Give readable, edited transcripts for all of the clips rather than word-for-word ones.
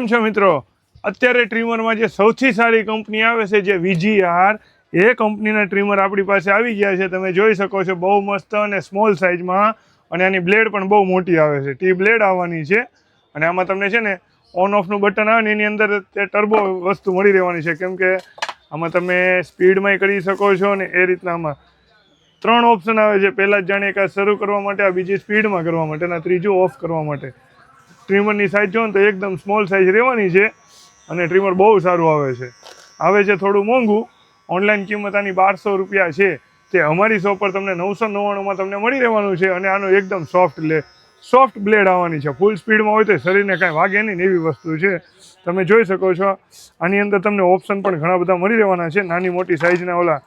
કેમ છો મિત્રો? અત્યારે ટ્રીમરમાં જે સૌથી સારી કંપની આવે છે જે VGR, એ કંપનીના ટ્રીમર આપણી પાસે આવી ગયા છે. તમે જોઈ શકો છો, બહુ મસ્ત અને સ્મોલ સાઇઝમાં, અને આની બ્લેડ પણ બહુ મોટી આવે છે. ટી બ્લેડ આવવાની છે, અને આમાં તમને છે ને ઓન ઓફનું બટન આવે ને એની અંદર તે ટર્બો વસ્તુ મળી રહેવાની છે, કેમ કે આમાં તમે સ્પીડમાંય કરી શકો છો ને એ રીતના. આમાં 3 ઓપ્શન આવે છે. પહેલાં જ જાણીએ કે શરૂ કરવા માટે, આ બીજી સ્પીડમાં કરવા માટે, અને ત્રીજું ઓફ કરવા માટે. ટ્રીમરની સાઇઝ જો ને તો એકદમ સ્મોલ સાઇઝ રહેવાની છે, અને ટ્રીમર બહુ સારું આવે છે થોડું મોંઘું. ઓનલાઈન કિંમત આની 1200 રૂપિયા છે, તે અમારી શોપ પર તમને 999માં તમને મળી રહેવાનું છે. અને આનું એકદમ સોફ્ટ બ્લેડ આવવાની છે. ફૂલ સ્પીડમાં હોય તો શરીરને કાંઈ વાગે નહીં એવી વસ્તુ છે. તમે જોઈ શકો છો, આની અંદર તમને ઓપ્શન પણ ઘણા બધા મળી રહેવાના છે. નાની મોટી સાઇઝના ઓલા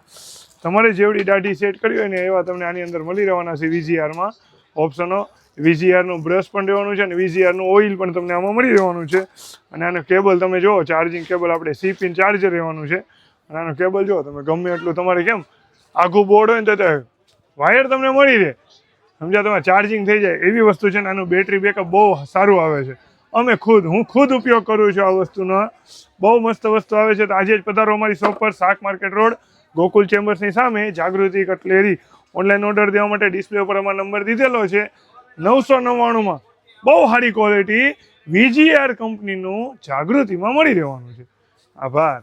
તમારે જેવડી દાઢી સેટ કરી હોય ને એવા તમને આની અંદર મળી રહેવાના છે. VGRમાં ઓપ્શનો, VGRનું બ્રશ પણ રહેવાનું છે, અને VGRનું ઓઇલ પણ તમને આમાં મળી રહેવાનું છે. અને આનો કેબલ તમે જુઓ, ચાર્જિંગ કેબલ આપણે C-પિન ચાર્જર રહેવાનું છે. અને આનો કેબલ જુઓ તમે, ગમે એટલું તમારે કેમ આઘું બોર્ડ હોય ને તો વાયર તમને મળી રહે, સમજ્યા? તમારે ચાર્જિંગ થઈ જાય એવી વસ્તુ છે. ને આનું બેટરી બેકઅપ બહુ સારું આવે છે. હું ખુદ ઉપયોગ કરું છું આ વસ્તુનો. બહુ મસ્ત વસ્તુ આવે છે. તો આજે જ પધારો અમારી શોપ પર, શાક માર્કેટ રોડ, ગોકુલ ચેમ્બર્સની સામે, જાગૃતિ કટલેરી. ઓનલાઈન ઓર્ડર દેવા માટે ડિસ્પ્લે ઉપર અમારો નંબર દીધેલો છે. 999માં બહુ સારી ક્વોલિટી VGR કંપનીનું જાગૃતિમાં મળી રહેવાનું છે. આભાર.